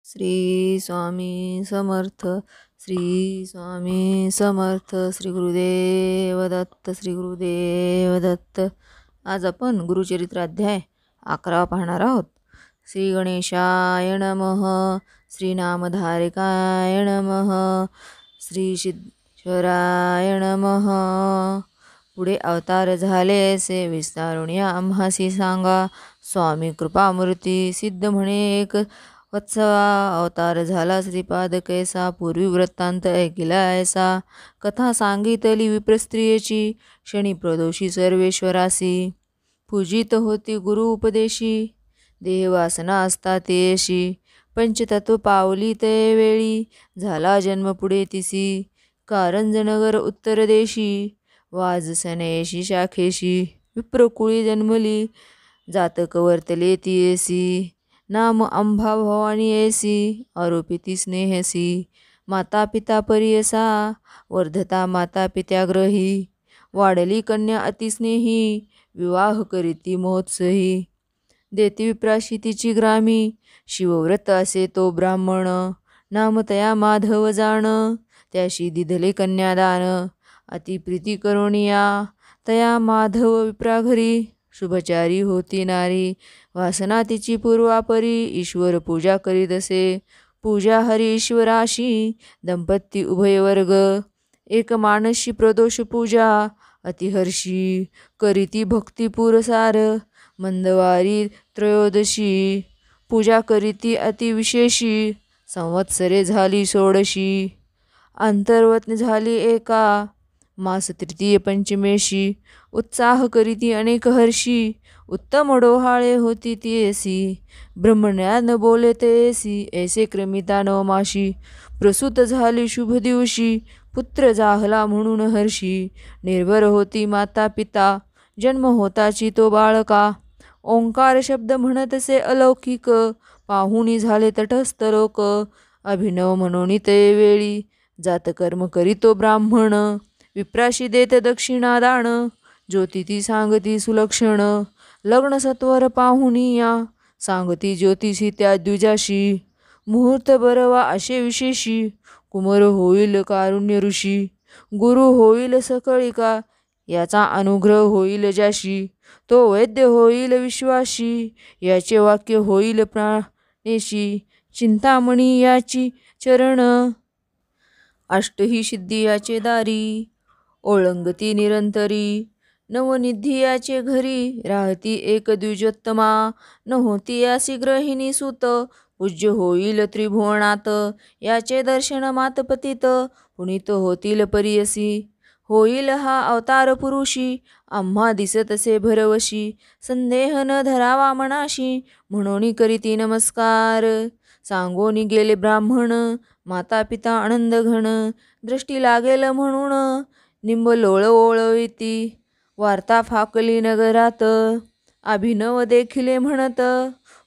श्री स्वामी समर्थ. श्री स्वामी समर्थ. श्री गुरुदेव दत्त. श्री गुरुदेव दत्त. आज आपण गुरुचरित्र अध्याय 11 पाहणार आहोत. श्री गणेशाय नमः. श्री नामधारकाय नमः. श्री सिद्धेश्वराय नमः. पुढे अवतार झाले असे विस्तारून या आम्हासी सांगा. स्वामी कृपामूर्ती सिद्ध म्हणे एक वत्सवा. अवतार झाला श्रीपाद कैसा. पूर्वी वृत्तांत ऐकिला ऐसा. कथा सांगितली विप्रस्त्रियेची. क्षणी प्रदोषी सर्वेश्वरासी. पूजित होती गुरु उपदेशी. देहवासना असता तेशी. पंचतत्व पावली ते वेळी. झाला जन्म पुढे तिसी. कारंजनगर उत्तर देशी. वाजसनेशी शाखेशी. विप्रकुळी जन्मली. जातक वर्तले तियेसी. नाम अंबा भवानी ऐसी. आरोपिती स्नेहसी. माता पिता परियसा. वर्धता माता पित्याग्रही. वाढली कन्या अतिस्नेही. विवाह करीती महोत्सही. देती विप्राशी तिची ग्रामी. शिवव्रत असे तो ब्राह्मण. नाम तया माधव जाण. त्याशी दिधले कन्यादान. अतिप्रीती करुणिया. तया माधव विप्राघरी. शुभचारी होती नारी. वासना तिची पूर्वापरी. ईश्वर पूजा करीत असे. पूजा हरी ईश्वराशी. दंपती उभयवर्ग. एक मानसी प्रदोष पूजा. अतिहर्षी करीती भक्ती पुरसार. मंदवारी त्रयोदशी. पूजा करीती अतिविशेषी. संवत्सरे झाली 16. अंतर्वत झाली एका. मास तृतीय पंचमेशी. उत्साह करीती अनेक हर्षी. उत्तम डोहाळे होती तियेसी. ब्रह्मज्ञान बोले तेसी. ऐसे क्रमिता नवमाशी. प्रसूत झाली शुभ दिवशी. पुत्र जाहला म्हणून हर्षी. निर्भर होती माता पिता. जन्म होताची तो बाळका. ओंकार शब्द म्हणतसे अलौकिक. पाहुणी झाले तटस्थ लोक. अभिनव म्हणून ते वेळी. जातकर्म करीतो ब्राह्मण. विप्राशी देत दक्षिणा दान. ज्योती ती सांगती सुलक्षण. लग्न सत्वर पाहुनिया. सांगती ज्योतिषी त्या द्विजाशी. मुहूर्त बरवा असे विशेषी. कुमार होईल कारुण्य ऋषी. गुरु होईल सकळिका. याचा अनुग्रह होईल ज्याशी. तो वैद्य होईल विश्वासी. याचे वाक्य होईल प्राणेशी. चिंतामणी याची चरण. अष्टही सिद्धी याचे दारी. ओळंगती निरंतरी. नवनिधी याचे घरी. राहती एक द्विजोत्तमा. न होती यासी ग्रहिणी सुत. पूज्य होईल त्रिभुवनात. याचे दर्शन मातपतित. पुनीत होतील परियसी. होईल हा अवतार पुरुषी. आम्हा दिसतसे भरवशी. संदेह न धरावा मनाशी. म्हणून करीती नमस्कार. सांगोनी गेले ब्राह्मण. माता पिता आनंद घन. दृष्टी लागेल म्हणून. निंब लोळ ओळविती. वार्ता फाकली नगरात. अभिनव देखिले म्हणत.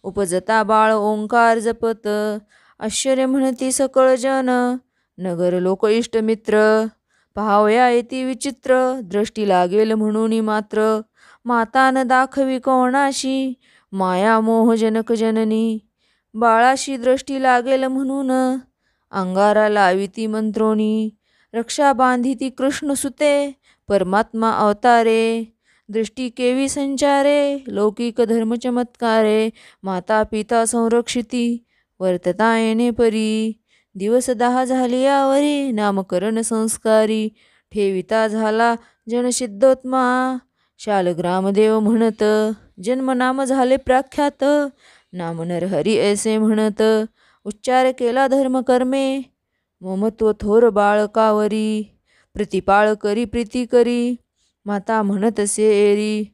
उपजता बाळ ओंकार जपत. आश्चर्य म्हणती सकळ जन. नगर लोक इष्टमित्र. पाहावया येती विचित्र. दृष्टी लागेल म्हणून मात्र. माता न दाखवी कोणाशी. माया मोह जनक जननी. बाळाशी दृष्टी लागेल म्हणून. अंगारा लाविती मंत्रोनी. रक्षा बांधिती कृष्ण सुते. परमात्मा अवतारे. दृष्टी केवी संचारे. लौकिक धर्म चमत्कारे. माता पिता संरक्षिती. वर्तता येणे परी. दिवस 10 झाली यावरी. नामकरण संस्कारी. ठेविता झाला जनसिद्धोत्मा. शालग्रामदेव म्हणत. जन्मनाम झाले प्रख्यात. नाम नरहरी ऐसे म्हणत. उच्चार केला धर्मकर्मे. ममत्व थोर बाळकावरी. प्रतिपाळ करी प्रीती करी. माता म्हणत असे एरी.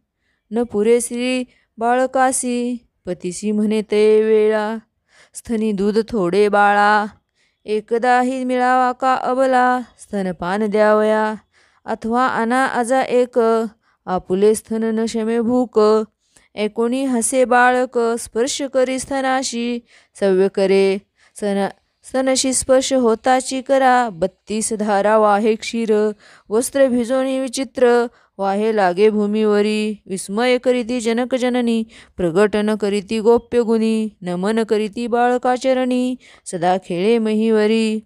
न पुरे श्री बाळकासी. पतीसी म्हणे ते वेळा. स्तनी दूध थोडे बाळा. एकदाही मिळावा का अबला. स्तनपान द्यावया अथवा अना आजा एक. आपुले स्तन न शमे भूक. एकोणी हसे बाळक. स्पर्श करी स्तनाशी. सव्य करे स्तनशी स्पर्श होताची करा, 32 धारा वाहे क्षीर, वस्त्र भिजोनी विचित्र, वाहे लागे भूमीवरी. विस्मय करीती जनक जननी, प्रगटन करीती गोप्य गुणी, नमन करीती बाळकाचरणी, सदा खेळे महीवरी.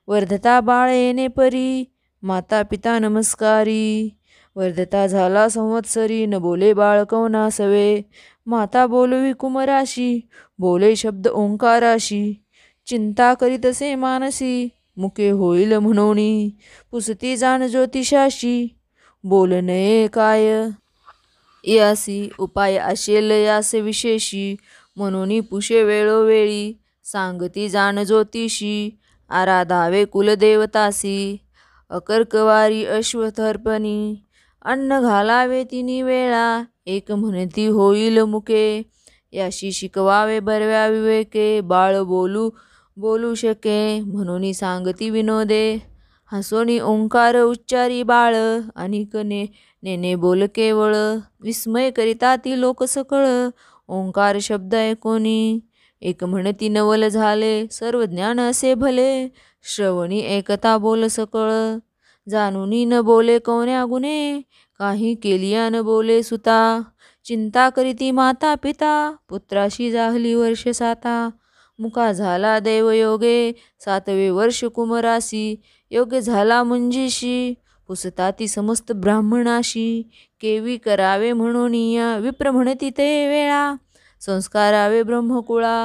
वर्धता बाळ येणे परी, माता पिता नमस्कारी. वर्धता झाला संवत्सरी, न बोले बाळ कवना सवे. माता बोलवी कुमराशी, बोले शब्द ओंकाराशी. चिंता करीतसे मानसी, मुके होईल म्हणोनी. पुसती जाण ज्योतिषाशी, बोल नये काय. यासी उपाय असेल यास विशेषी, म्हणून पुषे वेळोवेळी. सांगती जाण ज्योतिषी, आराधावे कुलदेवतासी. अकर्कवारी अश्वथर्पणी, अन्न घालावे तिनी वेळा. एक म्हणती होईल मुके, याशी शिकवावे बरव्या विवेके. बाळ बोलू शके, म्हणून सांगती विनोदे. हसोनी ओंकार उच्चारी बाळ, अनिक नेने बोल केवळ. विस्मय करिता ती लोक सकळ, ओंकार शब्द ऐकोनी. एक म्हणती नवल झाले, सर्व ज्ञान असे भले. श्रवणी एकता बोल सकळ, जाणूनी न बोले कोण्या गुणे. काही केलिया न बोले सुता, चिंता करीती माता पिता. पुत्राशी जाहली वर्ष साता, मुका झाला देवयोगे. 7वे वर्ष कुमरासी, योग्य झाला मुंजीशी. पुसता ती समस्त ब्राह्मणाशी, केवी करावे म्हणून विप्र म्हणती ते वेळा. संस्कारावे ब्रह्मकुळा,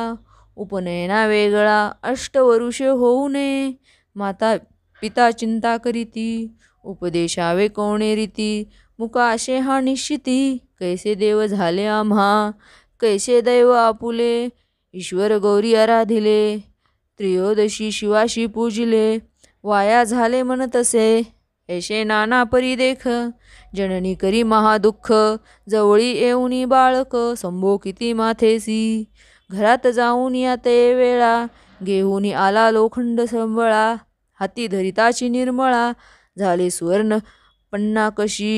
उपनयना वेगळा. अष्टवरुष होऊ नये, माता पिता चिंता करीती. उपदेशावे कोणे रीती, मुका असे हा निश्चिती. कैसे देव झाले आम्हा, कैसे दैव आपुले. ईश्वर गौरी आराधिले, त्रयोदशी शिवाशी पूजिले. वाया झाले मन तसे, ऐशे नाना परी देख. जननी करी महादुःख, जवळी येऊनी बाळक. संभोकिती माथेसी, घरात जाऊन या ते वेळा. घेऊनी आला लोखंड संबळा, हाती धरिताची निर्मळा. झाले सुवर्ण पन्ना कशी,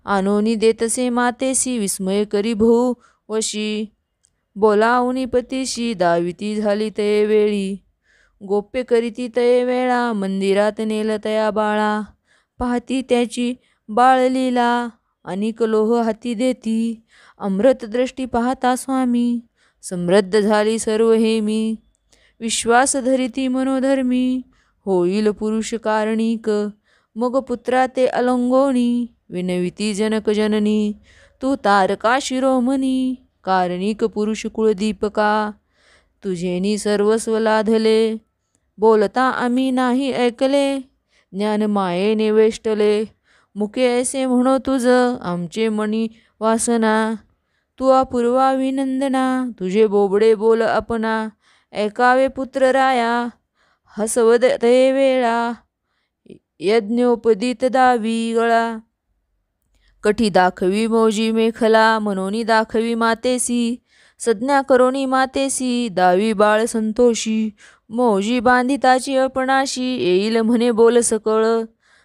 आणोनी देतसे मातेसी. विस्मय करी भू वशी, बोलावनी पतीशी. दाविती झाली ते वेळी, गोप्य करीती ते वेळा. मंदिरात नेल तया बाळा, पाहती त्याची बाळलीला. अनिक लोह हाती देती, अमृत दृष्टी पाहता स्वामी. समृद्ध झाली सर्व हेमी, विश्वास धरिती मनोधर्मी. होईल पुरुष कारणिक, मग पुत्रा ते अलंगोणी. विनविती जनक जननी, तू तारका शिरोमणी. कारणिक पुरुष कुळदीपका, तुझेनी सर्वस्व लाधले. बोलता आम्ही नाही ऐकले, ज्ञान मायेने वेष्टले. मुके ऐसे म्हणो तुझ, आमचे मनी वासना. तू अपूर्वा विनंदना, तुझे बोबडे बोल अपना. ऐकावे पुत्र राया, हसवद ते वेळा. यज्ञोपदीत दावी गळा, कठी दाखवी मौजी मेखला. मनोनी दाखवी मातेसी, संज्ञा करोनी मातेसी. दावी बाळ संतोषी, मौजी बांधिताची अपणाशी. येईल म्हणे बोल सकळ,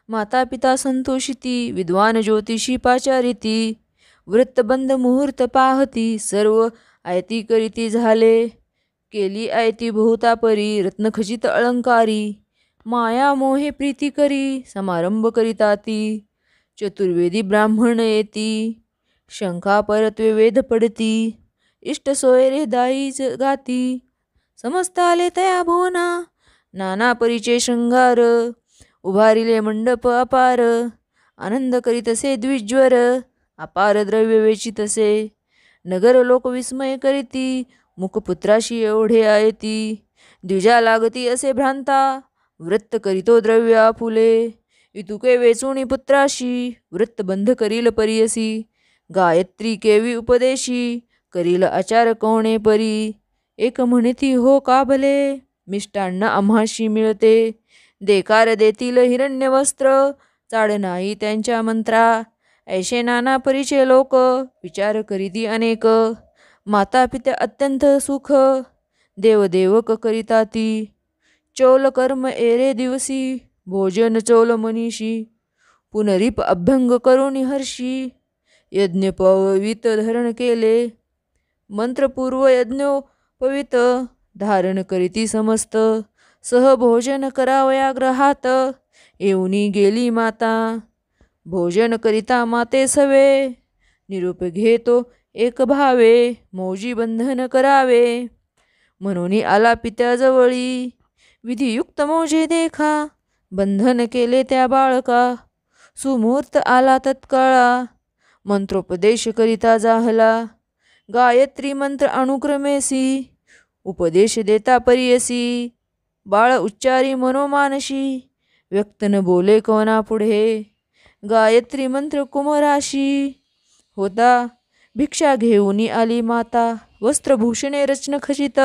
माता पिता संतोषिती. विद्वान ज्योतिषी पाचारिती, वृत्तबंध मुहूर्त पाहती. सर्व आयती करीती झाले, केली आयती बहुता परी. रत्नखचित अलंकारी, माया मोहे प्रीती करी. समारंभ करिता ती, चतुर्वेदी ब्राह्मण येती. शंका परत्वे वेद पडती, इष्ट सोयरे दाईच गाती. समस्त आले तया भुवना, नाना परीचे शृंगार. उभारिले मंडप अपार, आनंद करीतसे द्विज्वर. अपार द्रव्य वेचितसे, नगर लोक विस्मय करीती. मुखपुत्राशी एवढे आयती, द्विजा लागती असे भ्रांता. वृत्त करीतो द्रव्य आपुले, इतुके वेचुनी पुत्राशी. वृत्त बंध करील परियसी, गायत्री केवी उपदेशी. करील आचार कोणे परी, एक म्हणती हो काबले. मिष्टान्न आम्हाशी मिळते, देकार देतील हिरण्य वस्त्र. चाड नाही त्यांच्या मंत्रा, ऐशे नाना परीचे लोक. विचार करीती अनेक, माता पित्या अत्यंत सुख. देवदेवक करिता ती, चौल कर्म एरे दिवसी. भोजन चौल मनीषी, पुनरीप अभ्यंग करुणी हर्षी. यज्ञ पवित धरण केले, मंत्रपूर्व यज्ञोपवित. धारण करीती समस्त, सहभोजन करावया ग्रहात, येऊनी गेली माता. भोजन करिता माते सवे, निरूप घेतो एक भावे. मौजी बंधन करावे, म्हणून आला पित्याजवळी. विधियुक्त मौजे देखा, बंधन केले त्या बाळका. सुमुहूर्त आला तत्काळा, मंत्रोपदेश करिता जाहला. गायत्री मंत्र अनुक्रमेसी, उपदेश देता परियसी. बाळ उच्चारी मनोमानशी, व्यक्त न बोले कोणा पुढे. गायत्री मंत्र कुमराशी, होता भिक्षा घेऊनी आली माता. वस्त्रभूषणे रचन खचित,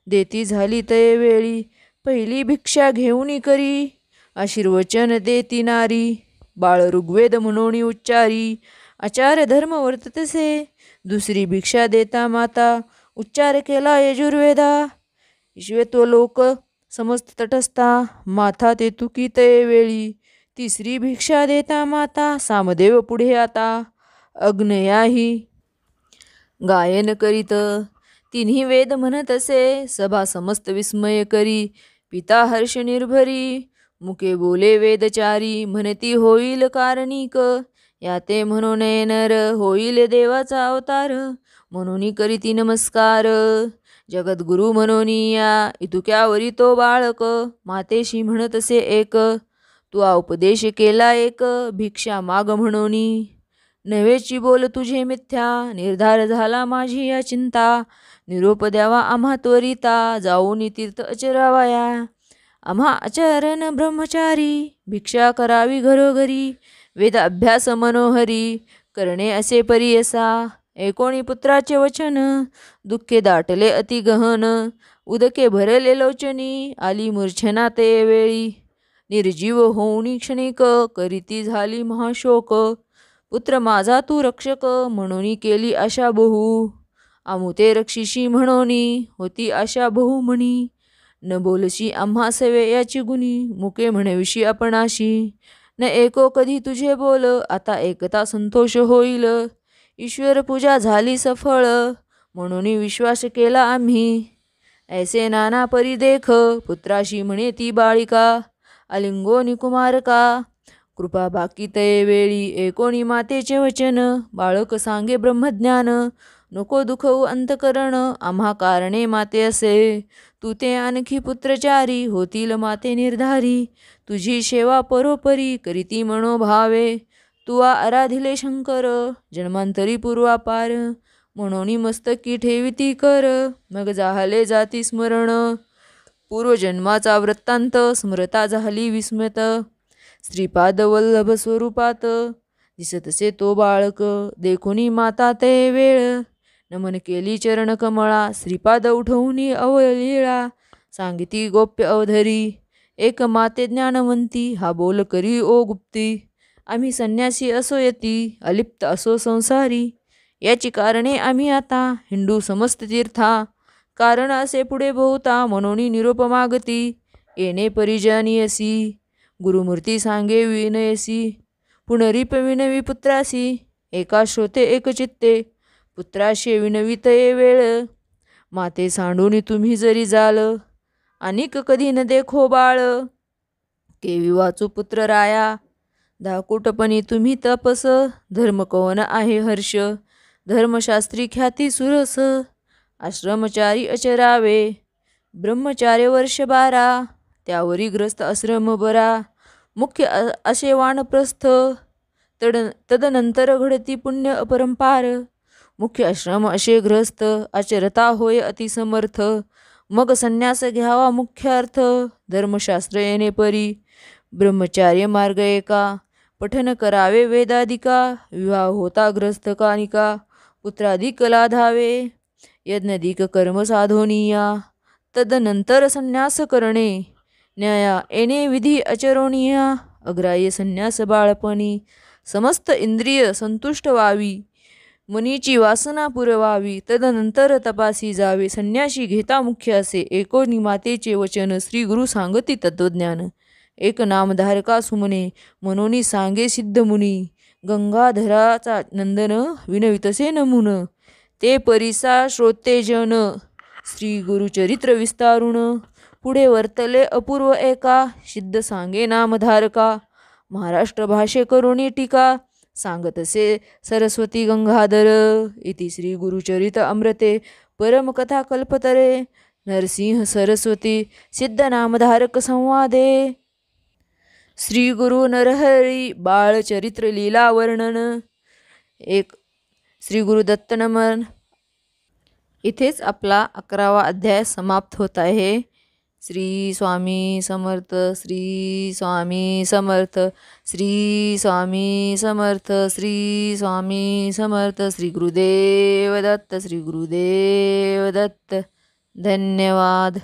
देती झाली तये वेळी. पहिली भिक्षा घेऊनी करी, आशीर्वचन देती नारी. बाळ ऋग्वेद म्हणून उच्चारी, आचार धर्म वर्ततसे. दुसरी भिक्षा देता माता, उच्चार केला यजुर्वेदा. श्वेतलोक समस्त तटस्था, माथा ते तुकी तये वेळी. तिसरी भिक्षा देता माता, सामदेव पुढे आता. अग्नयाही गायन करीत, तिन्ही वेद म्हणत असे. सभा समस्त विस्मय करी, पिता हर्ष निर्भरी. मुके बोले वेदचारी, म्हणती होईल कारणिक. याते म्हणून नर, होईल देवाचा अवतार. म्हणून करीती नमस्कार, जगद्गुरु म्हणून या. इतुक्यावरी तो बाळक, मातेशी म्हणत असे एक. तू उपदेश केला एक, भिक्षा माग म्हणून. नव्हेची बोल तुझे मिथ्या, निर्धार झाला माझी या चिंता. निरोप द्यावा आम्हा त्वरिता, जाऊन तीर्थ अचरावया. आम्हा आचरण ब्रह्मचारी, भिक्षा करावी घरोघरी. वेद अभ्यास मनोहरी, करणे असे परियसा. एकोणी पुत्राचे वचन, दुःखे दाटले अति गहन. उदके भरले लोचनी, आली मूर्छना ते वेळी. निर्जीव होऊनी क्षणिक, करीती झाली महाशोक. पुत्र माझा तू रक्षक, म्हणून केली आशा बहु. आमुते रक्षिशी म्हणून, होती आशा बहु म्हणी. न बोलशी आम्हा सवे याची गुणी, मुके म्हणविशी आपणाशी. न एको कधी तुझे बोल, आता एकता संतोष होईल. ईश्वर पूजा झाली सफळ, म्हणून विश्वास केला आम्ही. ऐसे नाना परी देख, पुत्राशी म्हणे ती बाळिका. अलिंगोनी कुमारका, कृपा बाकी तये वेळी. एकोणी मातेचे वचन, बाळक सांगे ब्रह्मज्ञान. नको दुखवू अंतकरण, आम्हा कारणे माते असे. तू ते आणखी पुत्रचारी, होतील माते निर्धारी. तुझी सेवा परोपरी, करीती मनोभावे. तू आराधिले शंकर, जन्मांतरी पूर्वापार. म्हणून मस्तकी ठेविती कर, मग जाहले जाती स्मरण. पूर्वजन्माचा वृत्तांत, स्मृता झाली विस्मृत. श्रीपाद वल्लभ स्वरूपात, दिसतसे तो बाळक. देखुनी माता ते वेळ, नमन केली चरण कमळा. श्रीपाद उठवून अवलीळा, सांगिती गोप्य अवधरी. एक माते ज्ञानवंती, हा बोल करी ओ गुप्ती. आम्ही संन्यासी असो यती, अलिप्त असो संसारी. याची कारणे आम्ही आता, हिंदू समस्त तीर्था. कारण असे पुढे बहुता, म्हणून निरोप मागती. येणे परिजानीयसी, गुरुमूर्ती सांगे विनयसी. पुनरीप विनवी पुत्रासी, एका श्रोते एक चित्ते. पुत्राशे विनवितये वेळ, माते सांडून तुम्ही जरी जाल. अनिक कधी न देखो बाळ, केवी वाचू पुत्र राया. धाकुटपणी तुम्ही तपस, धर्म कवन आहे हर्ष. धर्मशास्त्री ख्याती सुरस, आश्रमचारी अचरावे. ब्रह्मचार्य वर्ष 12, त्यावरी ग्रस्त आश्रम बरा. मुख्य असे वानप्रस्थ, तदनंतर घडती पुण्य अपरंपार. मुख्य आश्रम असे ग्रस्त, आचरता होय अतिसमर्थ. मग संन्यास घ्यावा मुख्य अर्थ, धर्मशास्त्र येणे परी. ब्रह्मचार्य मार्ग एका, पठन करावे वेदादिका. विवाह होता ग्रस्त कानिका, पुत्राधिक लाधावे. यज्ञाधिक कर्म साधोनिया, तदनंतर संन्यास करणे. न्याया येणे विधी अचरोनिया, अग्राह्य संन्यास बाळपणी. समस्त इंद्रिय संतुष्ट व्हावी, मनीची वासना पुरवावी. तदनंतर तपासी जावे, संन्याशी घेता मुख्य असे. एकोणी मातेचे वचन, श्री गुरु सांगती तत्वज्ञान. एक नामधारका सुमने, म्हणून सांगे सिद्ध मुनी. गंगाधराचा नंदन, विनवितसे नमुन. ते परिसा श्रोते जन, श्री गुरुचरित्र विस्तारुण. पुढे वर्तले अपूर्व एका, सिद्ध सांगे नामधारका. महाराष्ट्र भाषे करुणी टीका, सांगतसे सरस्वती गंगाधर. इति श्री गुरुचरित अमृते परमकथा कल्पतरे. नरसिंह सरस्वती सिद्ध नामधारक संवादे. श्री गुरु नरहरी बाळचरित्र लीला वर्णन. एक श्री गुरु दत्त नमन. इथेच आपला 11वा अध्याय समाप्त होत आहे. श्री स्वामी समर्थ. श्री स्वामी समर्थ. श्री स्वामी समर्थ. श्री स्वामी समर्थ. श्री गुरुदेव दत्त. श्री गुरुदेव दत्त. धन्यवाद.